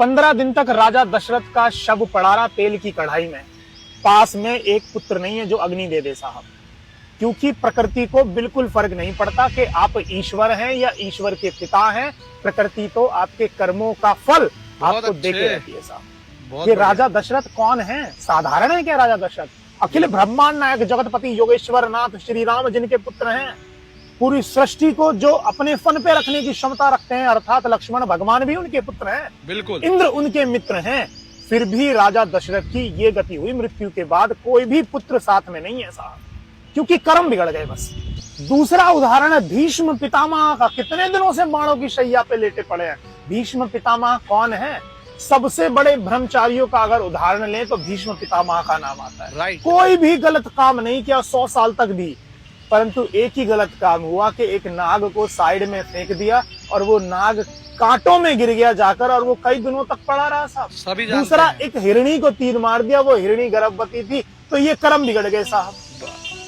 15 दिन तक राजा दशरथ का शव पड़ा रहा तेल की कढ़ाई में। पास में एक पुत्र नहीं है जो अग्नि दे दे साहब, क्योंकि प्रकृति को बिल्कुल फर्क नहीं पड़ता कि आप ईश्वर हैं या ईश्वर के पिता हैं। प्रकृति तो आपके कर्मों का फल आपको देके रहती है साहब। ये राजा दशरथ कौन है? साधारण है क्या राजा दशरथ? अखिल ब्रह्मांड नायक जगतपति योगेश्वर नाथ श्री राम जिनके पुत्र हैं, पूरी सृष्टि को जो अपने फन पे रखने की क्षमता रखते हैं, अर्थात लक्ष्मण भगवान भी उनके पुत्र हैं, बिल्कुल इंद्र उनके मित्र हैं। फिर भी राजा दशरथ की ये गति हुई, मृत्यु के बाद कोई भी पुत्र साथ में नहीं है साहब, क्योंकि कर्म बिगड़ गए बस। दूसरा उदाहरण है भीष्म पितामह का। कितने दिनों से बाणों की शैया पे लेटे पड़े हैं। भीष्म पितामह कौन है? सबसे बड़े ब्रह्मचारियों का अगर उदाहरण लें तो भीष्म पितामह का नाम आता है। राइट। कोई भी गलत काम नहीं किया 100 साल तक भी, परंतु एक ही गलत काम हुआ कि एक नाग को साइड में फेंक दिया और वो नाग कांटों में गिर गया जाकर, और वो कई दिनों तक पड़ा रहा साहब। सभी जानते दूसरा, हैं। एक हिरणी को तीर मार दिया, वो हिरणी गर्भवती थी, तो ये कर्म बिगड़ गए साहब।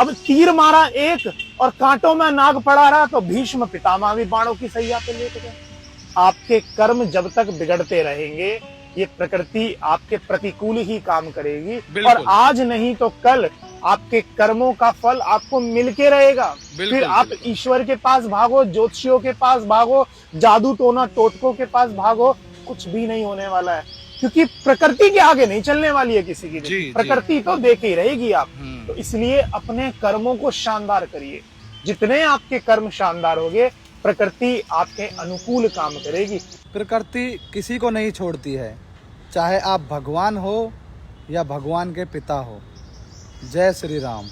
अब तीर मारा एक और कांटों में नाग पड़ा रहा, तो भीष्म पितामह भी बाणों की सैया पे लेट गए। आपके कर्म जब तक बिगड़ते रहेंगे, ये प्रकृति आपके प्रतिकूल ही काम करेगी, और आज नहीं तो कल आपके कर्मों का फल आपको मिलके रहेगा। फिर आप ईश्वर के पास भागो, ज्योतिषियों के पास भागो, जादू टोना टोटकों के पास भागो, कुछ भी नहीं होने वाला है, क्योंकि प्रकृति के आगे नहीं चलने वाली है किसी की। प्रकृति तो देख ही रहेगी आप। तो इसलिए अपने कर्मों को शानदार करिए। जितने आपके कर्म शानदार होंगे, प्रकृति आपके अनुकूल काम करेगी। प्रकृति किसी को नहीं छोड़ती है, चाहे आप भगवान हो या भगवान के पिता हो। जय श्री राम।